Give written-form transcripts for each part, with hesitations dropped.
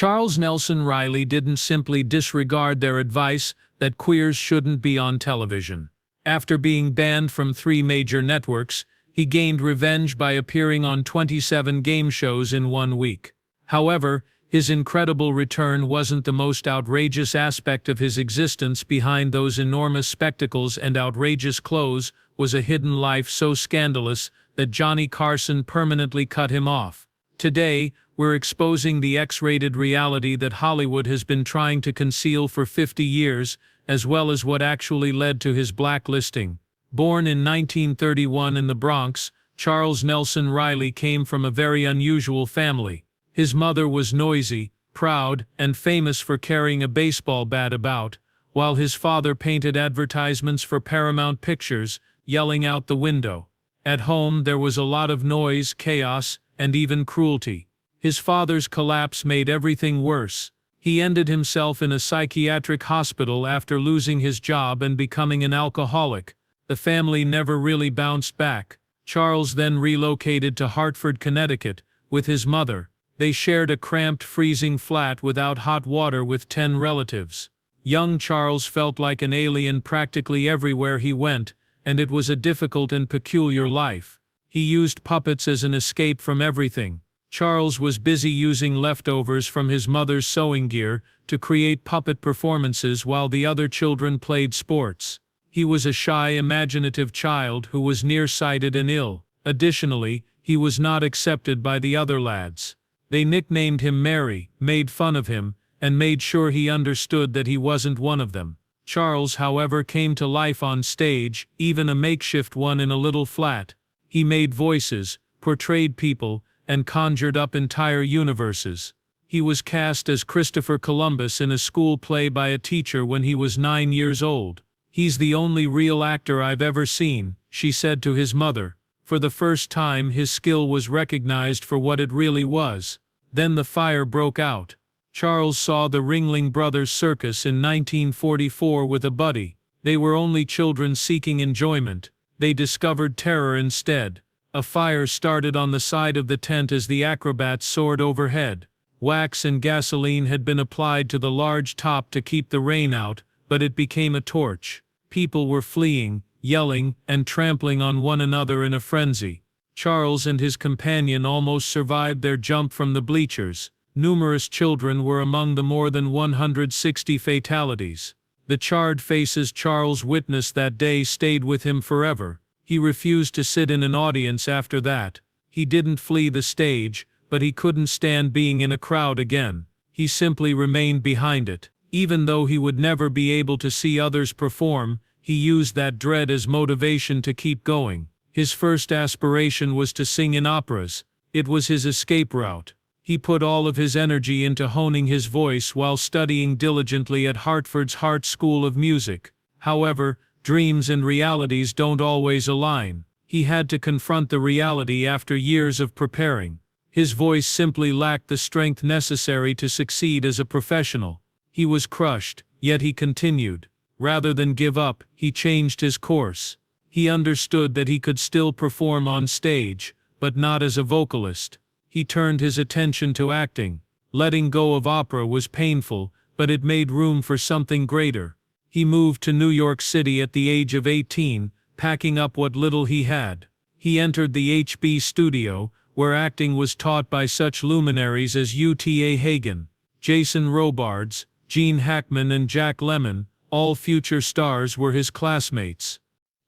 Charles Nelson Reilly didn't simply disregard their advice that queers shouldn't be on television. After being banned from 3 major networks, he gained revenge by appearing on 27 game shows in 1 week. However, his incredible return wasn't the most outrageous aspect of his existence. Behind those enormous spectacles and outrageous clothes was a hidden life so scandalous that Johnny Carson permanently cut him off. Today, we're exposing the X-rated reality that Hollywood has been trying to conceal for 50 years, as well as what actually led to his blacklisting. Born in 1931 in the Bronx, Charles Nelson Reilly came from a very unusual family. His mother was noisy, proud, and famous for carrying a baseball bat about, while his father painted advertisements for Paramount Pictures, yelling out the window. At home there was a lot of noise, chaos, and even cruelty. His father's collapse made everything worse. He ended himself in a psychiatric hospital after losing his job and becoming an alcoholic. The family never really bounced back. Charles then relocated to Hartford, Connecticut, with his mother. They shared a cramped, freezing flat without hot water with 10 relatives. Young Charles felt like an alien practically everywhere he went, and it was a difficult and peculiar life. He used puppets as an escape from everything. Charles was busy using leftovers from his mother's sewing gear to create puppet performances while the other children played sports. He was a shy, imaginative child who was nearsighted and ill. Additionally, he was not accepted by the other lads. They nicknamed him Mary, made fun of him, and made sure he understood that he wasn't one of them. Charles, however, came to life on stage, even a makeshift one in a little flat. He made voices, portrayed people, and conjured up entire universes. He was cast as Christopher Columbus in a school play by a teacher when he was 9 years old. "He's the only real actor I've ever seen," she said to his mother. For the first time his skill was recognized for what it really was. Then the fire broke out. Charles saw the Ringling Brothers Circus in 1944 with a buddy. They were only children seeking enjoyment. They discovered terror instead. A fire started on the side of the tent as the acrobats soared overhead. Wax and gasoline had been applied to the large top to keep the rain out, but it became a torch. People were fleeing, yelling, and trampling on one another in a frenzy. Charles and his companion almost survived their jump from the bleachers. Numerous children were among the more than 160 fatalities. The charred faces Charles witnessed that day stayed with him forever. He refused to sit in an audience after that. He didn't flee the stage, but he couldn't stand being in a crowd again. He simply remained behind it. Even though he would never be able to see others perform, he used that dread as motivation to keep going. His first aspiration was to sing in operas. It was his escape route. He put all of his energy into honing his voice while studying diligently at Hartford's Hart School of Music. However, dreams and realities don't always align. He had to confront the reality after years of preparing. His voice simply lacked the strength necessary to succeed as a professional. He was crushed, yet he continued. Rather than give up, he changed his course. He understood that he could still perform on stage, but not as a vocalist. He turned his attention to acting. Letting go of opera was painful, but it made room for something greater. He moved to New York City at the age of 18, packing up what little he had. He entered the HB studio, where acting was taught by such luminaries as Uta Hagen, Jason Robards, Gene Hackman and Jack Lemmon. All future stars were his classmates.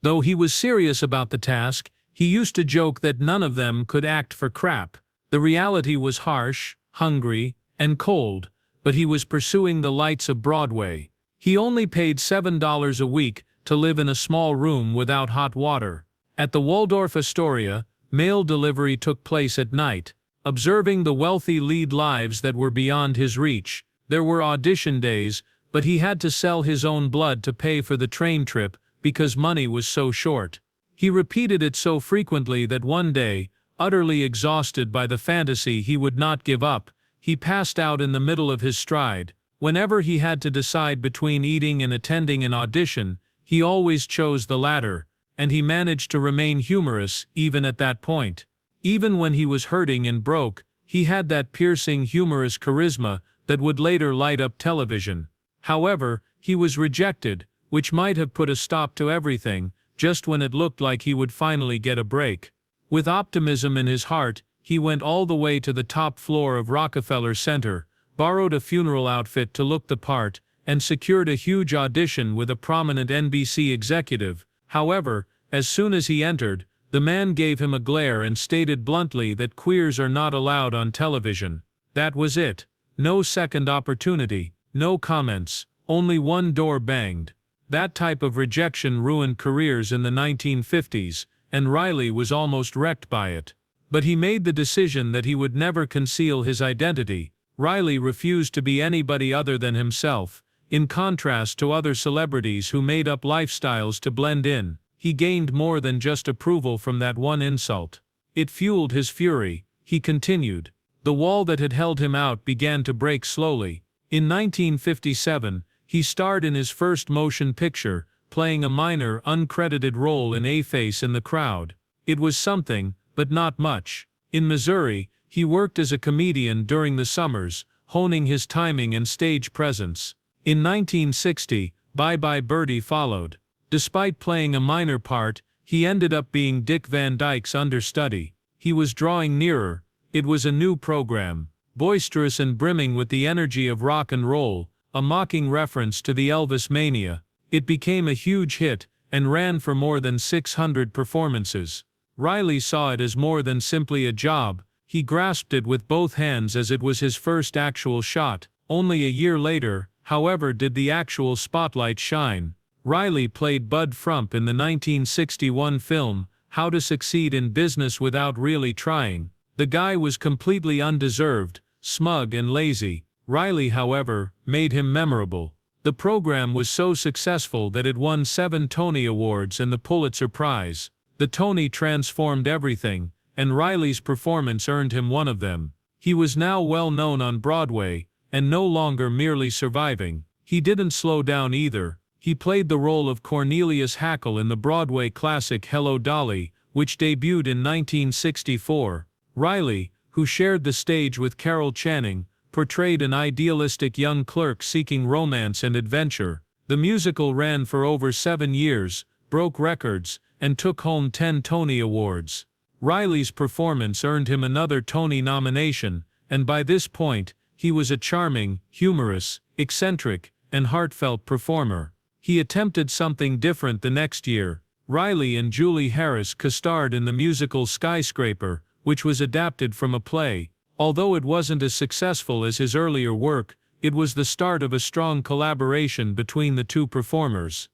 Though he was serious about the task, he used to joke that none of them could act for crap. The reality was harsh, hungry, and cold, but he was pursuing the lights of Broadway. He only paid $7 a week to live in a small room without hot water. At the Waldorf Astoria, mail delivery took place at night. Observing the wealthy lead lives that were beyond his reach, there were audition days, but he had to sell his own blood to pay for the train trip because money was so short. He repeated it so frequently that one day, utterly exhausted by the fantasy he would not give up, he passed out in the middle of his stride. Whenever he had to decide between eating and attending an audition, he always chose the latter, and he managed to remain humorous even at that point. Even when he was hurting and broke, He had that piercing, humorous charisma that would later light up television. However, he was rejected, which might have put a stop to everything, just when it looked like he would finally get a break. With optimism in his heart, he went all the way to the top floor of Rockefeller Center, borrowed a funeral outfit to look the part, and secured a huge audition with a prominent NBC executive. However, as soon as he entered, the man gave him a glare and stated bluntly that queers are not allowed on television. That was it. No second opportunity, no comments, only one door banged. That type of rejection ruined careers in the 1950s, and Reilly was almost wrecked by it. But he made the decision that he would never conceal his identity. Reilly refused to be anybody other than himself, in contrast to other celebrities who made up lifestyles to blend in. He gained more than just approval from that one insult. It fueled his fury. He continued. The wall that had held him out began to break slowly. In 1957, he starred in his first motion picture, playing a minor, uncredited role in A Face in the Crowd. It was something, but not much. In Missouri, he worked as a comedian during the summers, honing his timing and stage presence. In 1960, Bye Bye Birdie followed. Despite playing a minor part, he ended up being Dick Van Dyke's understudy. He was drawing nearer. It was a new program, boisterous and brimming with the energy of rock and roll, a mocking reference to the Elvis mania. It became a huge hit, and ran for more than 600 performances. Reilly saw it as more than simply a job. He grasped it with both hands as it was his first actual shot. Only a year later, however, did the actual spotlight shine. Reilly played Bud Frump in the 1961 film, How to Succeed in Business Without Really Trying. The guy was completely undeserved, smug and lazy. Reilly, however, made him memorable. The program was so successful that it won 7 Tony Awards and the Pulitzer Prize. The Tony transformed everything, and Reilly's performance earned him one of them. He was now well known on Broadway, and no longer merely surviving. He didn't slow down either. He played the role of Cornelius Hackle in the Broadway classic Hello Dolly, which debuted in 1964. Reilly, who shared the stage with Carol Channing, portrayed an idealistic young clerk seeking romance and adventure. The musical ran for over 7 years, broke records, and took home 10 Tony Awards. Reilly's performance earned him another Tony nomination, and by this point, he was a charming, humorous, eccentric, and heartfelt performer. He attempted something different the next year. Reilly and Julie Harris co-starred in the musical Skyscraper, which was adapted from a play. Although it wasn't as successful as his earlier work, it was the start of a strong collaboration between the two performers.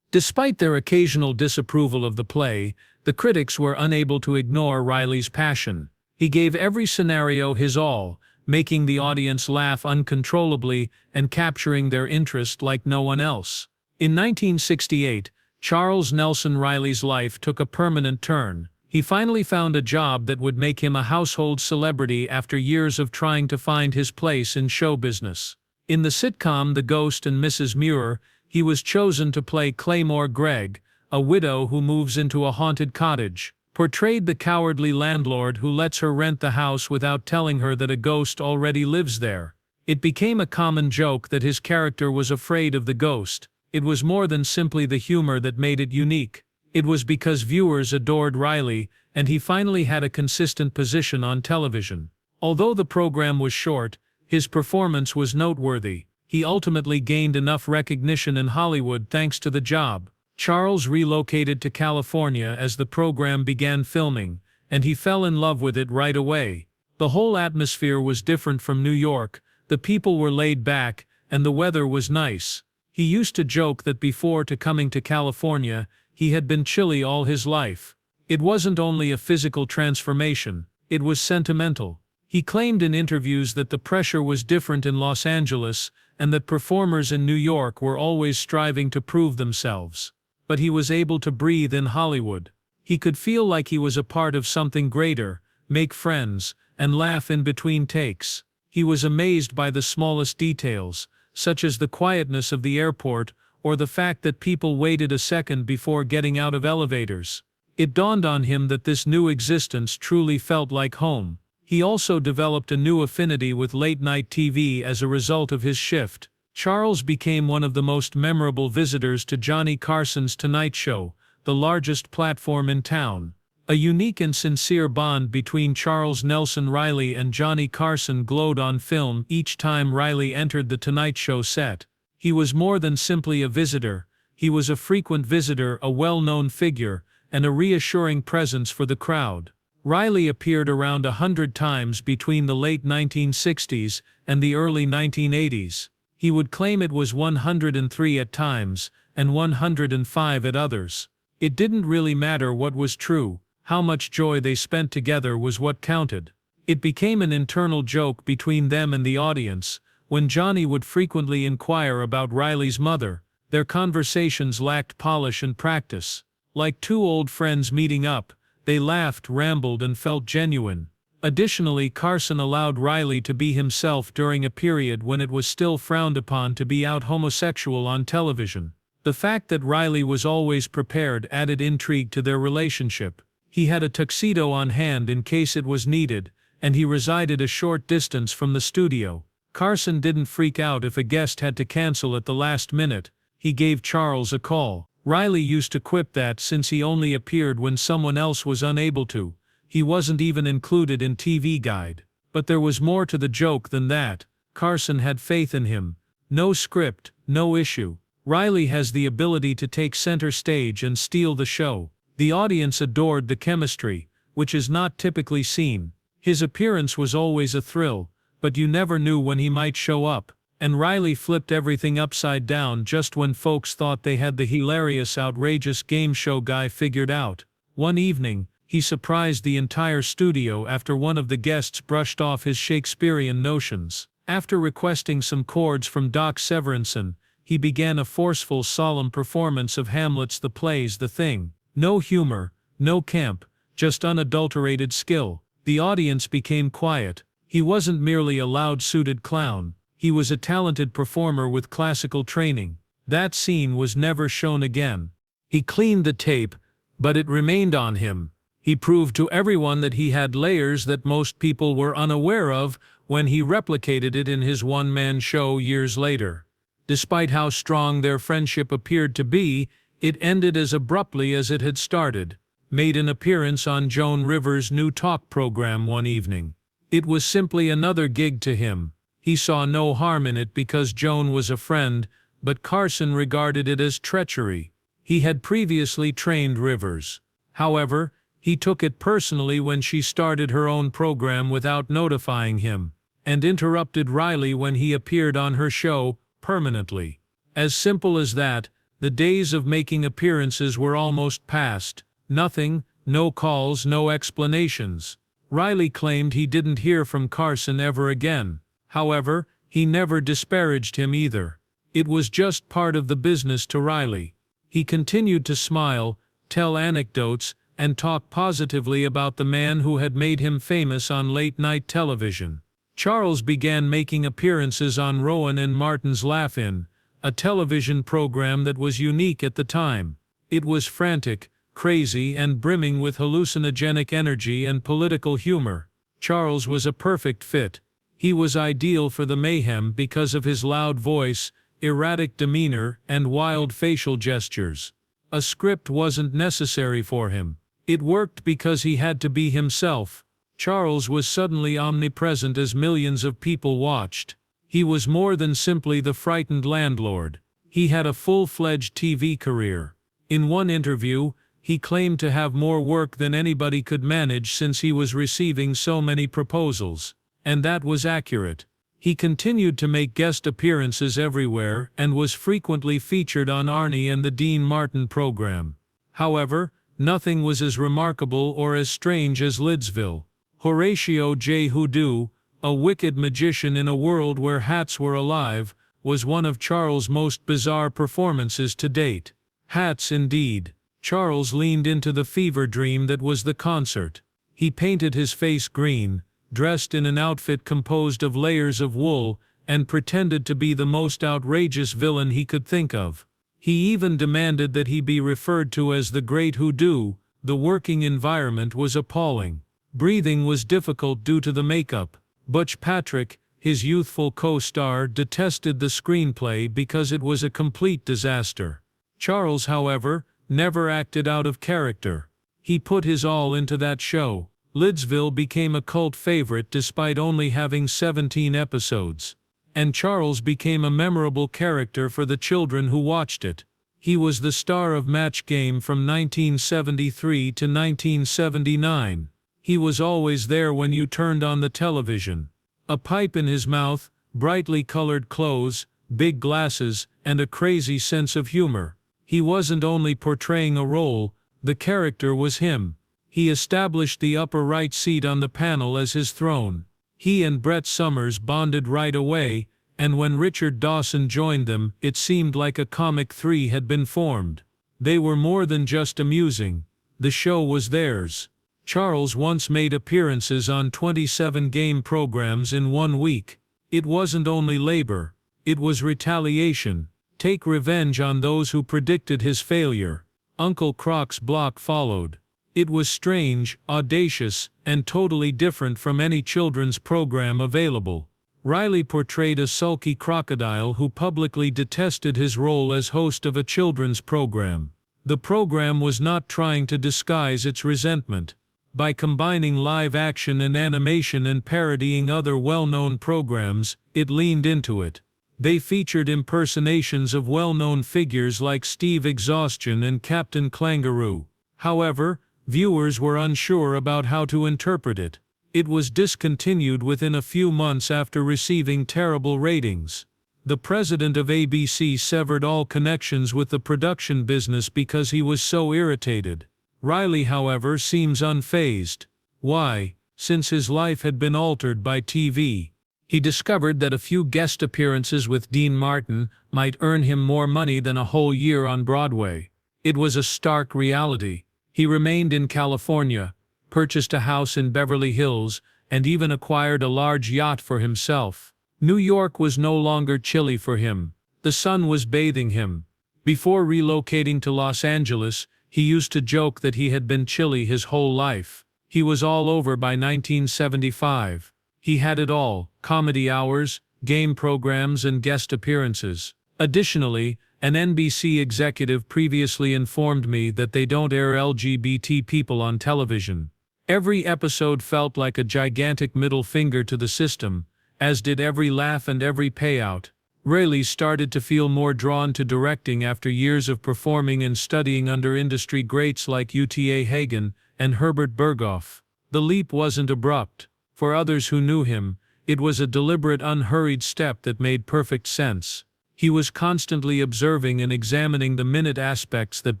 Despite their occasional disapproval of the play, the critics were unable to ignore Reilly's passion. He gave every scenario his all, making the audience laugh uncontrollably and capturing their interest like no one else. In 1968, Charles Nelson Reilly's life took a permanent turn. He finally found a job that would make him a household celebrity after years of trying to find his place in show business. In the sitcom The Ghost and Mrs. Muir, he was chosen to play Claymore Gregg, a widow who moves into a haunted cottage. Portrayed the cowardly landlord who lets her rent the house without telling her that a ghost already lives there. It became a common joke that his character was afraid of the ghost. It was more than simply the humor that made it unique. It was because viewers adored Reilly, and he finally had a consistent position on television. Although the program was short, his performance was noteworthy. He ultimately gained enough recognition in Hollywood thanks to the job. Charles relocated to California as the program began filming, and he fell in love with it right away. The whole atmosphere was different from New York, the people were laid back, and the weather was nice. He used to joke that before coming to California, he had been chilly all his life. It wasn't only a physical transformation, it was sentimental. He claimed in interviews that the pressure was different in Los Angeles, and that performers in New York were always striving to prove themselves. But he was able to breathe in Hollywood. He could feel like he was a part of something greater, make friends, and laugh in between takes. He was amazed by the smallest details, such as the quietness of the airport, or the fact that people waited a second before getting out of elevators. It dawned on him that this new existence truly felt like home. He also developed a new affinity with late-night TV as a result of his shift. Charles became one of the most memorable visitors to Johnny Carson's Tonight Show, the largest platform in town. A unique and sincere bond between Charles Nelson Reilly and Johnny Carson glowed on film each time Reilly entered the Tonight Show set. He was more than simply a visitor. He was a frequent visitor, a well-known figure, and a reassuring presence for the crowd. Reilly appeared around 100 times between the late 1960s and the early 1980s. He would claim it was 103 at times, and 105 at others. It didn't really matter what was true. How much joy they spent together was what counted. It became an internal joke between them and the audience. When Johnny would frequently inquire about Reilly's mother, their conversations lacked polish and practice. Like two old friends meeting up, they laughed, rambled, and felt genuine. Additionally, Carson allowed Reilly to be himself during a period when it was still frowned upon to be out homosexual on television. The fact that Reilly was always prepared added intrigue to their relationship. He had a tuxedo on hand in case it was needed, and he resided a short distance from the studio. Carson didn't freak out if a guest had to cancel at the last minute. He gave Charles a call. Reilly used to quip that since he only appeared when someone else was unable to, he wasn't even included in TV Guide. But there was more to the joke than that. Carson had faith in him. No script, no issue. Reilly has the ability to take center stage and steal the show. The audience adored the chemistry, which is not typically seen. His appearance was always a thrill, but you never knew when he might show up. And Reilly flipped everything upside down just when folks thought they had the hilarious, outrageous game show guy figured out. One evening, he surprised the entire studio after one of the guests brushed off his Shakespearean notions. After requesting some chords from Doc Severinsen, he began a forceful, solemn performance of Hamlet's The Play's The Thing. No humor, no camp, just unadulterated skill. The audience became quiet. He wasn't merely a loud-suited clown. He was a talented performer with classical training. That scene was never shown again. He cleaned the tape, but it remained on him. He proved to everyone that he had layers that most people were unaware of when he replicated it in his one-man show years later. Despite how strong their friendship appeared to be, it ended as abruptly as it had started. Made an appearance on Joan Rivers' new talk program one evening. It was simply another gig to him. He saw no harm in it because Joan was a friend, but Carson regarded it as treachery. He had previously trained Rivers. However, he took it personally when she started her own program without notifying him, and interrupted Reilly when he appeared on her show, permanently. As simple as that, the days of making appearances were almost past. Nothing, no calls, no explanations. Reilly claimed he didn't hear from Carson ever again. However, he never disparaged him either. It was just part of the business to Reilly. He continued to smile, tell anecdotes, and talk positively about the man who had made him famous on late-night television. Charles began making appearances on Rowan and Martin's Laugh-In, a television program that was unique at the time. It was frantic, crazy, and brimming with hallucinogenic energy and political humor. Charles was a perfect fit. He was ideal for the mayhem because of his loud voice, erratic demeanor, and wild facial gestures. A script wasn't necessary for him. It worked because he had to be himself. Charles was suddenly omnipresent as millions of people watched. He was more than simply the frightened landlord. He had a full-fledged TV career. In one interview, he claimed to have more work than anybody could manage since he was receiving so many proposals. And that was accurate. He continued to make guest appearances everywhere and was frequently featured on Arnie and the Dean Martin program. However, nothing was as remarkable or as strange as Lidsville. Horatio J. Hoodoo, a wicked magician in a world where hats were alive, was one of Charles' most bizarre performances to date. Hats indeed. Charles leaned into the fever dream that was the concert. He painted his face green, dressed in an outfit composed of layers of wool, and pretended to be the most outrageous villain he could think of. He even demanded that he be referred to as the Great Hoodoo. The working environment was appalling. Breathing was difficult due to the makeup. Butch Patrick, his youthful co-star, detested the screenplay because it was a complete disaster. Charles, however, never acted out of character. He put his all into that show. Lidsville became a cult favorite despite only having 17 episodes. And Charles became a memorable character for the children who watched it. He was the star of Match Game from 1973 to 1979. He was always there when you turned on the television. A pipe in his mouth, brightly colored clothes, big glasses, and a crazy sense of humor. He wasn't only portraying a role, the character was him. He established the upper right seat on the panel as his throne. He and Brett Somers bonded right away, and when Richard Dawson joined them, it seemed like a comic three had been formed. They were more than just amusing. The show was theirs. Charles once made appearances on 27 game programs in 1 week. It wasn't only labor, it was retaliation. Take revenge on those who predicted his failure. Uncle Croc's Block followed. It was strange, audacious, and totally different from any children's program available. Reilly portrayed a sulky crocodile who publicly detested his role as host of a children's program. The program was not trying to disguise its resentment. By combining live action and animation and parodying other well-known programs, it leaned into it. They featured impersonations of well-known figures like Steve Exhaustion and Captain Clangaroo. However, viewers were unsure about how to interpret it. It was discontinued within a few months after receiving terrible ratings. The president of ABC severed all connections with the production business because he was so irritated. Reilly, however, seems unfazed. Why? Since his life had been altered by TV. He discovered that a few guest appearances with Dean Martin might earn him more money than a whole year on Broadway. It was a stark reality. He remained in California, purchased a house in Beverly Hills, and even acquired a large yacht for himself. New York was no longer chilly for him. The sun was bathing him. Before relocating to Los Angeles, he used to joke that he had been chilly his whole life. He was all over by 1975. He had it all: comedy hours, game programs, and guest appearances. Additionally, an NBC executive previously informed me that they don't air LGBT people on television. Every episode felt like a gigantic middle finger to the system, as did every laugh and every payout. Reilly started to feel more drawn to directing after years of performing and studying under industry greats like U.T.A. Hagen and Herbert Berghoff. The leap wasn't abrupt. For others who knew him, it was a deliberate, unhurried step that made perfect sense. He was constantly observing and examining the minute aspects that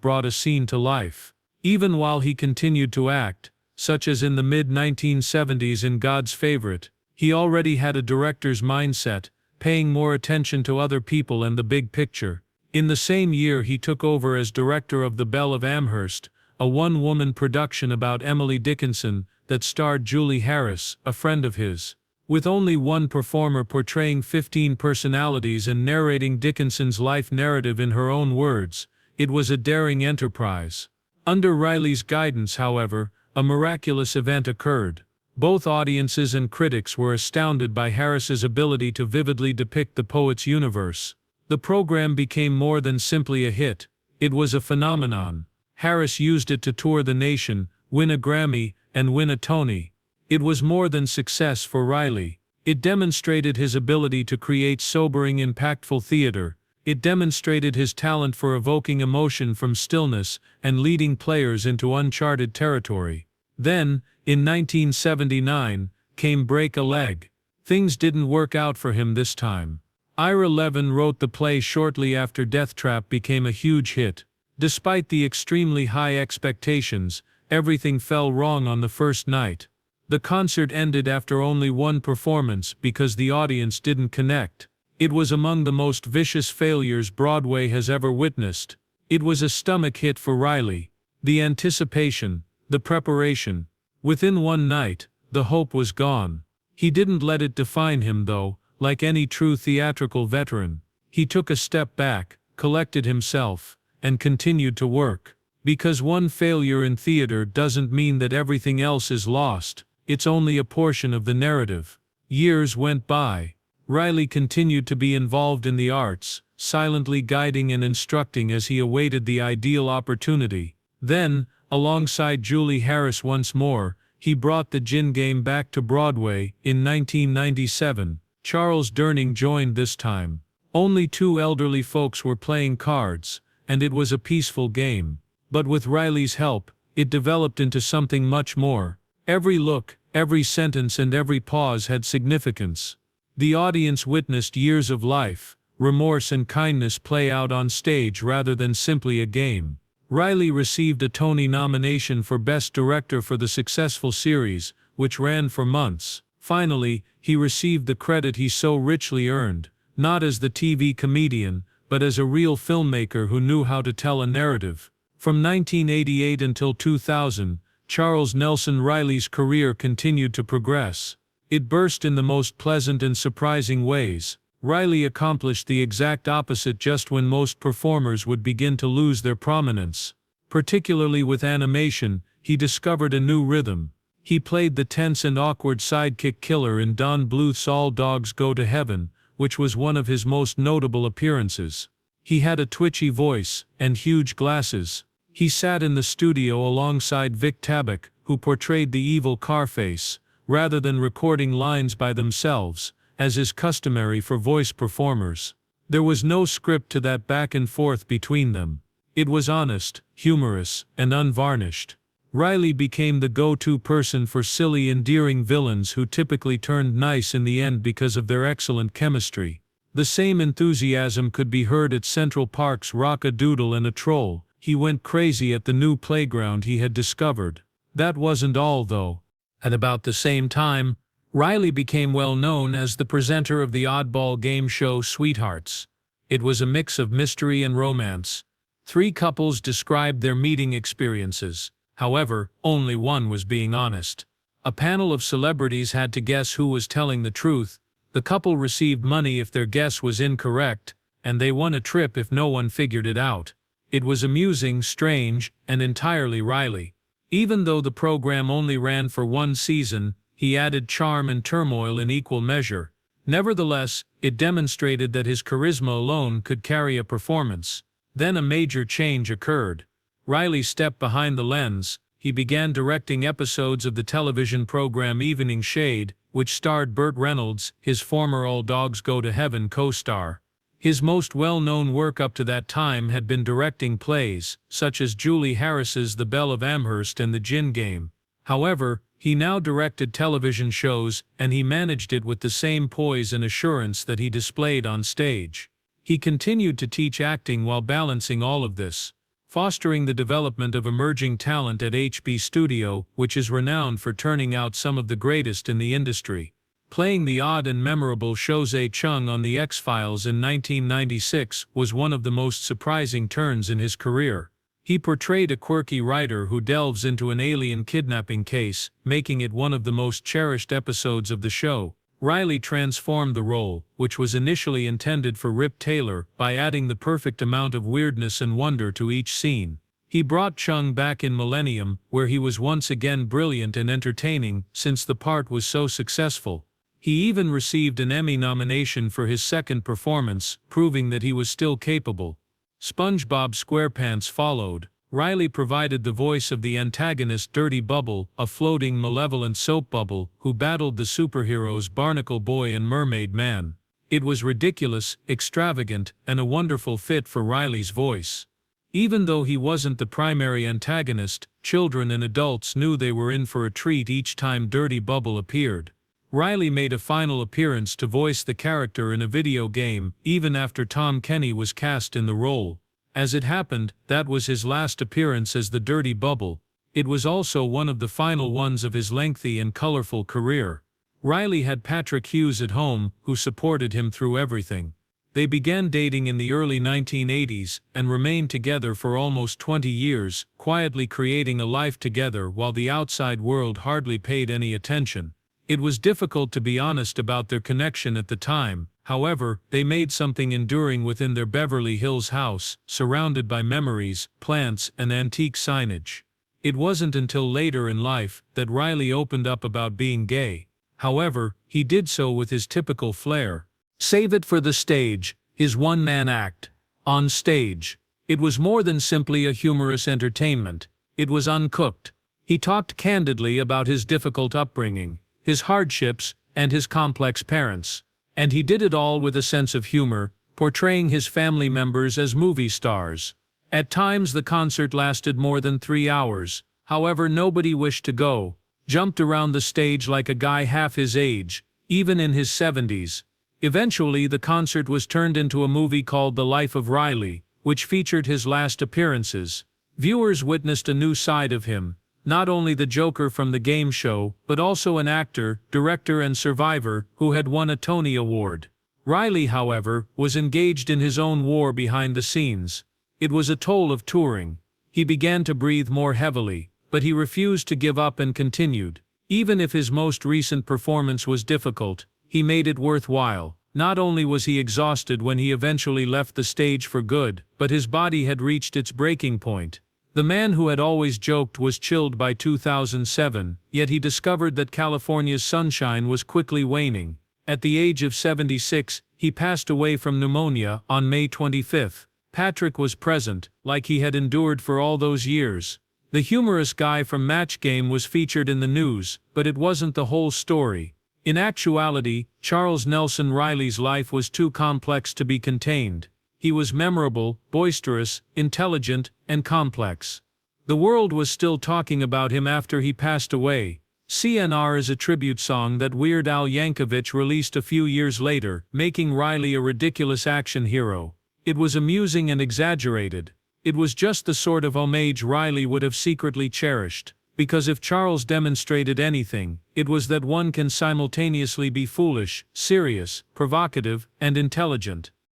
brought a scene to life. Even while he continued to act, such as in the mid-1970s in God's Favorite, he already had a director's mindset, paying more attention to other people and the big picture. In the same year he took over as director of The Belle of Amherst, a one-woman production about Emily Dickinson that starred Julie Harris, a friend of his. With only one performer portraying 15 personalities and narrating Dickinson's life narrative in her own words, it was a daring enterprise. Under Reilly's guidance, however, a miraculous event occurred. Both audiences and critics were astounded by Harris's ability to vividly depict the poet's universe. The program became more than simply a hit. It was a phenomenon. Harris used it to tour the nation, win a Grammy, and win a Tony. It was more than success for Reilly. It demonstrated his ability to create sobering, impactful theater. It demonstrated his talent for evoking emotion from stillness and leading players into uncharted territory. Then, in 1979, came Break a Leg. Things didn't work out for him this time. Ira Levin wrote the play shortly after Death Trap became a huge hit. Despite the extremely high expectations, everything fell wrong on the first night. The concert ended after only one performance because the audience didn't connect. It was among the most vicious failures Broadway has ever witnessed. It was a stomach hit for Reilly. The anticipation, the preparation. Within one night, the hope was gone. He didn't let it define him though. Like any true theatrical veteran, he took a step back, collected himself, and continued to work. Because one failure in theater doesn't mean that everything else is lost, it's only a portion of the narrative. Years went by. Reilly continued to be involved in the arts, silently guiding and instructing as he awaited the ideal opportunity. Then, alongside Julie Harris once more, he brought the gin game back to Broadway. In 1997, Charles Durning joined this time. Only two elderly folks were playing cards, and it was a peaceful game. But with Reilly's help, it developed into something much more. Every look, every sentence and every pause had significance. The audience witnessed years of life, remorse and kindness play out on stage rather than simply a game. Reilly received a Tony nomination for Best Director for the successful series, which ran for months. Finally, he received the credit he so richly earned, not as the TV comedian, but as a real filmmaker who knew how to tell a narrative. From 1988 until 2000, Charles Nelson Reilly's career continued to progress. It burst in the most pleasant and surprising ways. Reilly accomplished the exact opposite just when most performers would begin to lose their prominence. Particularly with animation, he discovered a new rhythm. He played the tense and awkward sidekick killer in Don Bluth's All Dogs Go to Heaven, which was one of his most notable appearances. He had a twitchy voice and huge glasses. He sat in the studio alongside Vic Tabak, who portrayed the evil Carface, rather than recording lines by themselves, as is customary for voice performers. There was no script to that back and forth between them. It was honest, humorous, and unvarnished. Reilly became the go-to person for silly, endearing villains who typically turned nice in the end because of their excellent chemistry. The same enthusiasm could be heard at Central Park's Rock-a-Doodle and a Troll. He went crazy at the new playground he had discovered. That wasn't all, though. At about the same time, Reilly became well known as the presenter of the oddball game show Sweethearts. It was a mix of mystery and romance. Three couples described their meeting experiences. However, only one was being honest. A panel of celebrities had to guess who was telling the truth. The couple received money if their guess was incorrect, and they won a trip if no one figured it out. It was amusing, strange, and entirely Reilly. Even though the program only ran for one season, he added charm and turmoil in equal measure. Nevertheless, it demonstrated that his charisma alone could carry a performance. Then a major change occurred. Reilly stepped behind the lens. He began directing episodes of the television program Evening Shade, which starred Burt Reynolds, his former All Dogs Go to Heaven co-star. His most well-known work up to that time had been directing plays, such as Julie Harris's The Belle of Amherst and The Gin Game. However, he now directed television shows, and he managed it with the same poise and assurance that he displayed on stage. He continued to teach acting while balancing all of this, fostering the development of emerging talent at HB Studio, which is renowned for turning out some of the greatest in the industry. Playing the odd and memorable Shozay Chung on The X-Files in 1996 was one of the most surprising turns in his career. He portrayed a quirky writer who delves into an alien kidnapping case, making it one of the most cherished episodes of the show. Reilly transformed the role, which was initially intended for Rip Taylor, by adding the perfect amount of weirdness and wonder to each scene. He brought Chung back in Millennium, where he was once again brilliant and entertaining, since the part was so successful. He even received an Emmy nomination for his second performance, proving that he was still capable. SpongeBob SquarePants followed. Reilly provided the voice of the antagonist Dirty Bubble, a floating, malevolent soap bubble, who battled the superheroes Barnacle Boy and Mermaid Man. It was ridiculous, extravagant, and a wonderful fit for Reilly's voice. Even though he wasn't the primary antagonist, children and adults knew they were in for a treat each time Dirty Bubble appeared. Reilly made a final appearance to voice the character in a video game, even after Tom Kenny was cast in the role. As it happened, that was his last appearance as the Dirty Bubble. It was also one of the final ones of his lengthy and colorful career. Reilly had Patrick Hughes at home, who supported him through everything. They began dating in the early 1980s, and remained together for almost 20 years, quietly creating a life together while the outside world hardly paid any attention. It was difficult to be honest about their connection at the time. However, they made something enduring within their Beverly Hills house, surrounded by memories, plants, and antique signage. It wasn't until later in life that Reilly opened up about being gay. However, he did so with his typical flair. Save it for the stage, his one-man act. On stage, it was more than simply a humorous entertainment. It was uncooked. He talked candidly about his difficult upbringing, his hardships, and his complex parents. And he did it all with a sense of humor, portraying his family members as movie stars. At times the concert lasted more than 3 hours. However, nobody wished to go. Jumped around the stage like a guy half his age, even in his 70s. Eventually the concert was turned into a movie called The Life of Reilly, which featured his last appearances. Viewers witnessed a new side of him, not only the Joker from the game show, but also an actor, director and survivor who had won a Tony Award. Reilly, however, was engaged in his own war behind the scenes. It was a toll of touring. He began to breathe more heavily, but he refused to give up and continued. Even if his most recent performance was difficult, he made it worthwhile. Not only was he exhausted when he eventually left the stage for good, but his body had reached its breaking point. The man who had always joked was chilled by 2007, yet he discovered that California's sunshine was quickly waning. At the age of 76, he passed away from pneumonia on May 25. Patrick was present, like he had endured for all those years. The humorous guy from Match Game was featured in the news, but it wasn't the whole story. In actuality, Charles Nelson Reilly's life was too complex to be contained. He was memorable, boisterous, intelligent, and complex. The world was still talking about him after he passed away. CNR is a tribute song that Weird Al Yankovic released a few years later, making Reilly a ridiculous action hero. It was amusing and exaggerated. It was just the sort of homage Reilly would have secretly cherished. Because if Charles demonstrated anything, it was that one can simultaneously be foolish, serious, provocative, and intelligent.